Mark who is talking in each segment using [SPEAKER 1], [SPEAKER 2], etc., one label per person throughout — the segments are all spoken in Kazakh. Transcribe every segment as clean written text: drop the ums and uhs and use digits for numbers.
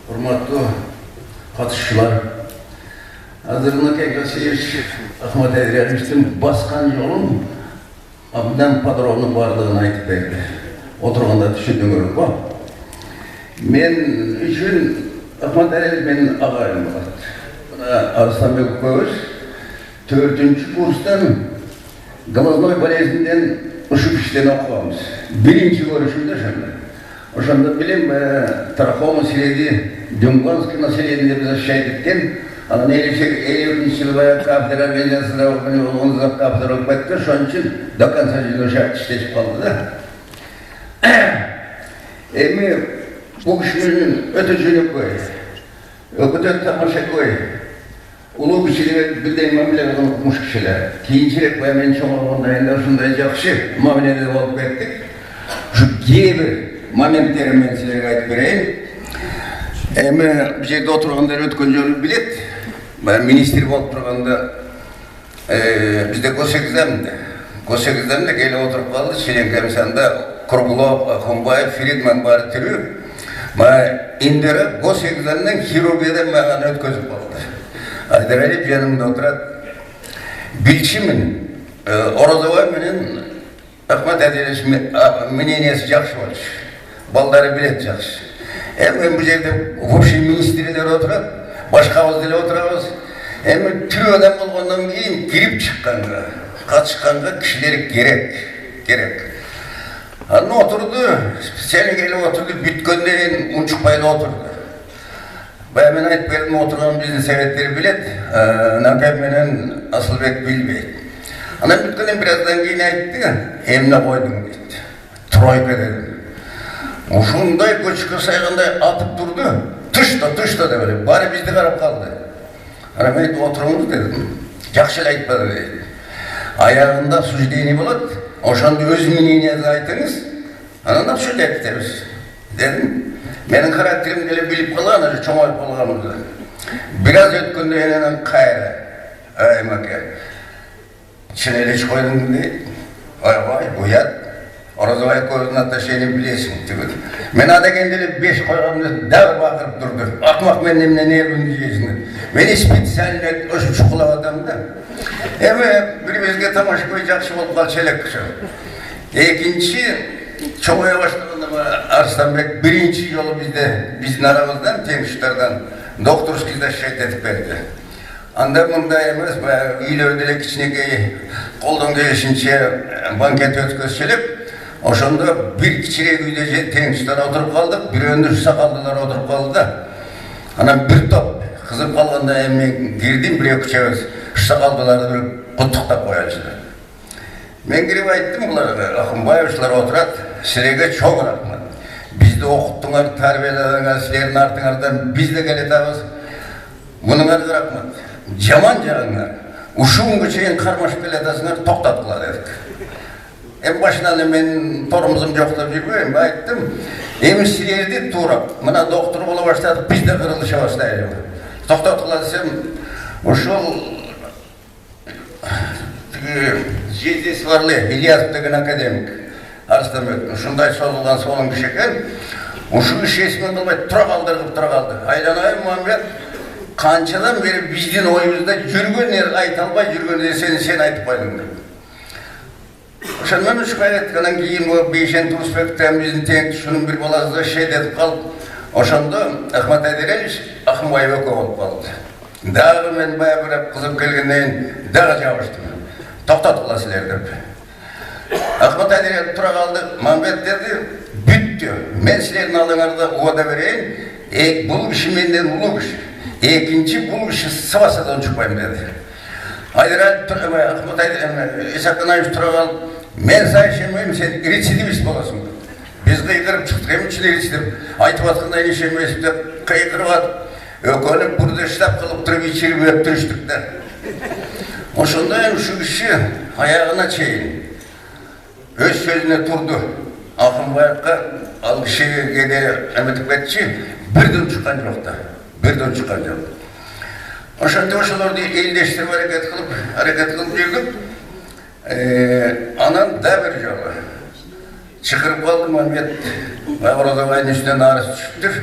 [SPEAKER 1] Hurmatlı katışçılar, hazırına kekasiyiz. Ahmet Edriyevич'tin baskan yolun abden padronun varlığına aytıp berdi. Oturganda düşündüğüm bu. Men üçün Ahmet Edriyevич benim ağayım var. Arslanbek Köz 4. kurstan Gamaznoy Balezmi'den uçup işlerini okuyamız. Birinci görüşümde şöyle. Oşanda bilim Tarahoma Siledi, Dünganski Nasiledi'nde bize şehitlikten ama neyleyecek 50. yılda kafir organizasyonda onu da kafir olmakta şu an için dakan sadece şart işleşip kaldı da. Emi bu kişinin ötücünü koy, öküden tamaşa koy. Ulu kişiler bildiğin mamile okumuş kişiler. Kiyinçilik ve men çoğunluğunda ender şunday jakşı mamilede olup ettik. Şu gibi momentlerim ben size aytıp bereyim. Bir жерде oturganдар өткөн жолу билет. Министр болуп турганда бизде госэкзамда келип отуруп калды. Член комиссиясында Круглов, Ахунбаев, Фридман баары тирүү. Индира госэкзамдан хирургиядан мага өткөзүп калды. Айдаралиев жанымда отурат. Билчимин, Орозовой менен Ахмат Адилович мнениеси жакшы болчу. Балдары билет жакшы. Hemen bu yerde общий ministriler oturup, başkavuz dile oturabız. Hemen tüy adam olgandan keyin girip çıkkanga, kaçıkkanga kişileri gerek. Anne oturdu, seni gelip oturdu, bütkönden unçukpayla oturdu. Ben ayıp verdim oturgan bizim seyretleri bilet, Nakab menen Asılbek bilmeydi. Anam bütkönden birazdan keyin ayıttı, emne koydum dedi. Troyka dedim. Uşunday köçkü sayğандай atıp durdu. Tışta da böyle. Bari bizde karab kaldı. Ana ben oturumuz dedim. Jakşıl aytmadı dedi. Ayağında suçdeyni bolat. Oşanda öz miniyeniz aytınız. Ananda şöyle ettiririz. Dedim. Benim karakterim böyle bilip kalan, çoğalıp kalganımızda. Biraz ötkünde elenen kayra. Ay maka. İçine hiç koydum dedi. Vay uyat. Orozovay koyduğunda şeyini bilesin. Men ada kendili 5 koyğamda dav bakırıp durdu. Akmak menimle ne yapın diyeceksin. Beni spesiallet o çukulak adamda. Hemen birimizge tamaşa koyacakşı olup kal çelek kışı. İkinci, çoğuya başladığında Arslanbek birinci yolu bizden aramızdan, temşitlerden doktorskizde şehit edip verdi. Anda bunda emez, üyle ödelek içine koldan gelişince banket ötközçelip oşanda bir kiçilik üyde temşitler oturup kaldık, bir önde şu sakallılar oturup kaldı da ana bir top kızıp kalganda emin girdim, bir ökçeviz şu sakallıları bir kutlukta koyacılar. Ben girip ayttım bunlara, Ahunbayevçiler oturat, silege çok rahmat. Bizde okuttuğunlar, tarbiyelediğinler, silerin artığınlardan biz de geletağız. Bunun adı rahmat. Jaman jaranglar, uşun güçeyin karmaş beledasınlar toktattılar dedik. En başından men torumuzum joktap жүрбөйм, ayttım. Silerdi tuğrap, mına doktor bola başladık, biz de kırılışa başlayalım. Toktattılar desem, uşul Jezdes varlı, İlyasov degen akademik, Arslanbek, şunday sozulgan solun kişiken, uşu iş esmen kılbay, tura kaldı. Aylanayım Muhammed, kançadan beri bizden oyumuzda жүргөнler ayta albay, жүргөнler sen aytıp koydun. Oşandan uçuk ayetkanan keyin bu Beyşen Turspek'ten bizim teğen şunun bir balazda edip kalıp, oşanda Ahmet Edriyevич Ahunbayev olup kaldı. Dağı men baya bir kızıp kelgenden dağı javıştım. Toktattılar siler dep. Ahmet Edriyev tura kaldı, Mehmet dedi, büt diyor. Men silerin alыңarda oda vereyim, bu kişi menden ulu kişi. İkinci bu kişi sıvasadan çıkmayayım dedi. Ahmet Edriyev, İshak'ın tura kaldı. Men say şemeyim, sen recidivist bolasın. Biz kıykırıp çıktık, hem içine recidivist. Aytıp atқанда şemeyip de kıykırıp atıp, ökönüp burada işlap kılıp durup içeri bölüp duruştuk da. Oşonda şu kişi ayağına çeyin. Öz sözüne turdu. Ahunbayev'e algışıya gede emetik etçi, birden çıkan yokta. Oşonda oşalarda elleştirip hareket kılıp yürüdük. Anan da bir jolu. Çıkırıp kaldım Ahmet. Orazağayın üstüne arız düşüptür.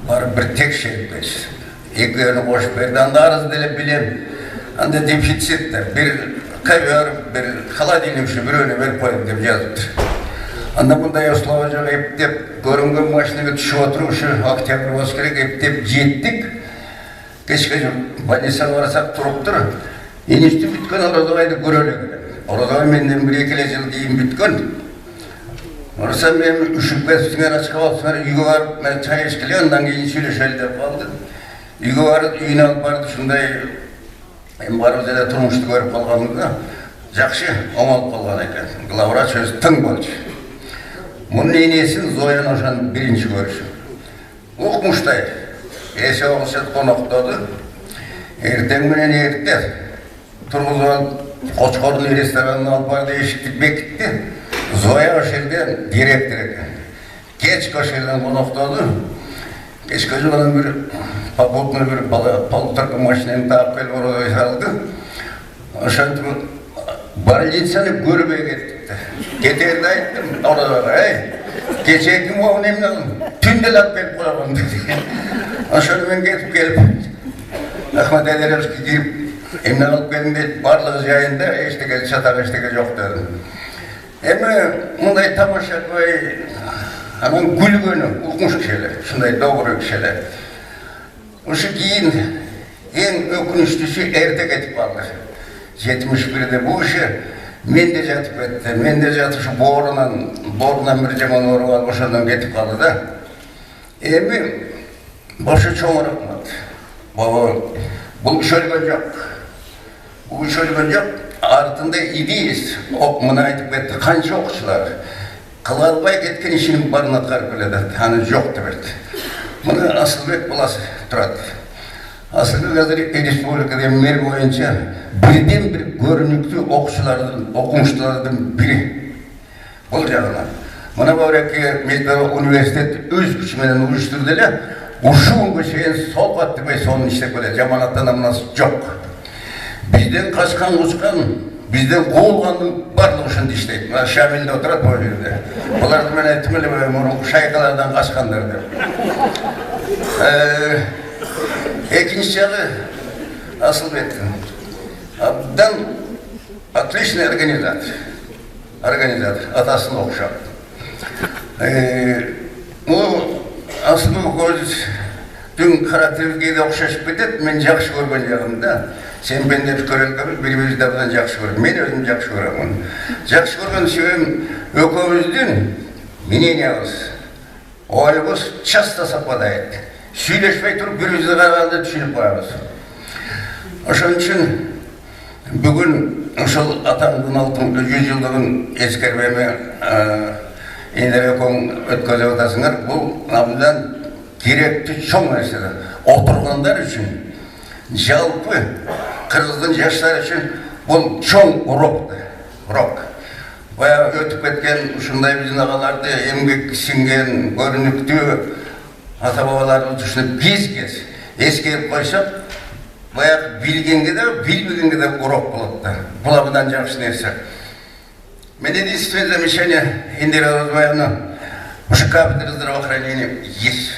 [SPEAKER 1] Barıp bir tek şey beş. Eklerini koşup verdi. Anda arız dile bilem. Anda defitsitler. Bir kayvar, bir haladiylimşi bir öne verip koyayım deyip yazıptır. Anda bunda Yaslavaca eптеп көрінген машинаға түсіп отырушы Октябрь керек ептеп жеттік. Кешке больницаға барсақ тұрып тұр. Енешті бүткен Оразағайды көрелік. Оразағай менден бір екілі жыл дейін бүткен. Орасан мен үшіп бәсісіңер ашқа алсыңар үйге барып, мен чай ішкіле, ондан кейін сөйлешелі деп қалды. Үйге барып, үйіне алып барды, шындай мен барып жерде тұрмышты көріп қалғанымда жақсы оңалып қалған екен. Главврач өзі тың болшы. Мұның енесін Зоян ошан бірінші көрші. Оқмыштай. Есе оғылшет қонақтады. Ертең менен ерттер. Тұрғызған Қошқордың ресторанын алып барды ешікті бекітті. Зоя ошерден директор екен. Кешкі ошерден қонақтады. Кешкі жылынан бір попутный бір полуторка машинаны тағып келіп орай салды. Ошантып больницаны көрмей кетті. Кетерді айттым, Оразағай, кеше кім оғын емін алым, түнде лап келіп қойған деді. Ошаны мен кетіп келіп, Ахмат Әдеревский кіріп, емін алып келдің дейді, барлығы жайында ештеге шатақ ештеге жоқ дедім. Емі мұндай тамаша қой, анан күлгені, ұқмыш кішелі, шындай добры кішелі. Ошы кейін ең өкініштісі ерте кетіп қалды. 71-де бұл іші мен де жатып кетті, мен де жатып борынан бір жаман орып алып ошондон кетіп қалды да. Эми бошы чоң рахмат. Бұл киши өлгөн жок. Бұл киши өлгөн жок. Артында идеясы, мына айтып кетти, канча окуучулар кыла албай кеткен ишинин баарын аткарып келеді, аны жок деп берди. Мына Асылбек баласы турат. Асылбек азыр республикада мэр боюнча бирден бир көрүнүктүү окумуштуулардын бири. Бул жагынан. Мына Баурекке Медициналық университет өз күчү менен уюштурду эле. Ушул күнгө чейин сол каттыбай сонун иштеп келет. Жаманаттан амнасы жок. Бизден качкан кучкан, бизден куулгандын барлыгы ушунда иштейт. Мына Шамилде отурат бул жерде. Буларды мен айттым эле мурунку шайкалардан качкандар деп. Экинчи жагы Асылбектин. Абдан отличный организатор. Атасына окшап. Асылбек өзү түн характерге окшашып кетет, мен жакшы көргөн жагымда. Сен бенде көрөлгөн бири-бирибизди абдан жакшы көрөм. Мен өзүм жакшы көрөм. Жакшы көргөн себебим экөөбүздүн мнениябыз, оюбуз часто совпадает. Сүйлөшпөй туруп бири-бирибизди караганда түшүнүп коебуз. Ошон үчүн бүгүн ошол атамдын 100 жылдыгын эскербеме энерекон өткөзүп атасыңар. Бул абдан керектүү чоң нерсе. Отургандар үчүн, жалпы кыргыздын жаштары үчүн бул чоң урок. Бая өтүп кеткен ушундай биздин агаларды эмгек сиңген көрүнүктүү ата-бабаларыбыз ушуну кез эскерип койсок, баягы билгенге де, билбегенге де урок болот да. Бул абдан жакшы нерсе. Медицинское замещание Индира Розбаевна ушу кафедра здравоохранения есть.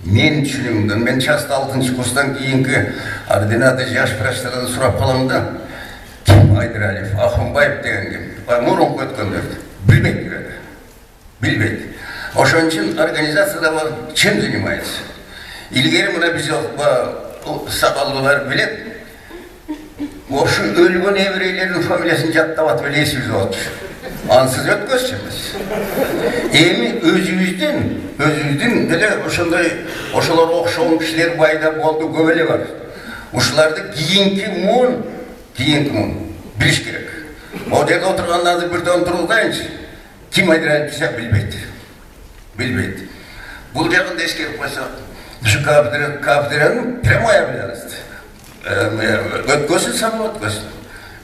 [SPEAKER 1] Мен түшүнүмдөн, мен часто 6-чы курстан кийинки ординатор жаш врачтардан сурап калам да, ким Айдыралиев, Ахунбаев дегенге, мурунку өткөндөрдү билбейт. Ошон үчүн организацияда чем занимается? Илгери мына биз сакалдуулар билет. Ошу өлгөн эбирейлердин фамилиясын жаттап атып эле эсибизде болчу. Ансыз өткөзчүбүз. Эми өзүбүздүн деле ошондой ошолорго окшогон кишилер байда болду, көп эле бар. Ушуларды кийинки муун билиш керек. Могу жерде отургандарды бирден тургузайынчы. Ким Айдыралиев десе билбейт. Бул жагында эскерип койсок, ушу кафедранын прямой обязанности. Өткөзүн сабап өткөзүн.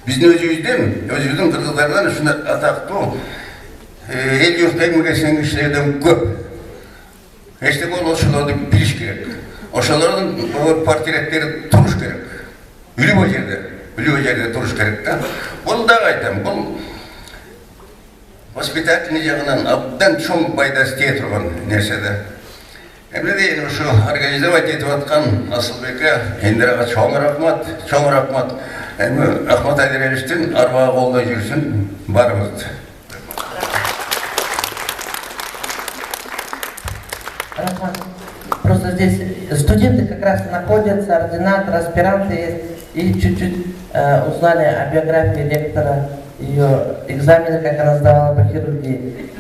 [SPEAKER 1] Биздин өзүбүздүн кыргыздардан ушундай атактуу эл журт эмгеге сиңген кишилерден көп. Эчтеке болсо ошолорду билиш керек. Ошолордун портреттери туруш керек. Үлүү жерде туруш керек да. Бул дагы айтам, бул воспитательный жағынан абдан чоң пайдасы тие тұрған нәрседе. Эмне дейін ушу организовать етіп атқан Асылбекке ендіраға чоң рахмат. Ахмат Айдырбековичтің арбаға қолдай жүрсін барымызды.
[SPEAKER 2] Просто здесь студенты как раз находятся, ординаторы, аспиранты есть, и чуть-чуть узнали о биографии ректора, ее экзамены, как она сдавала по хирургии.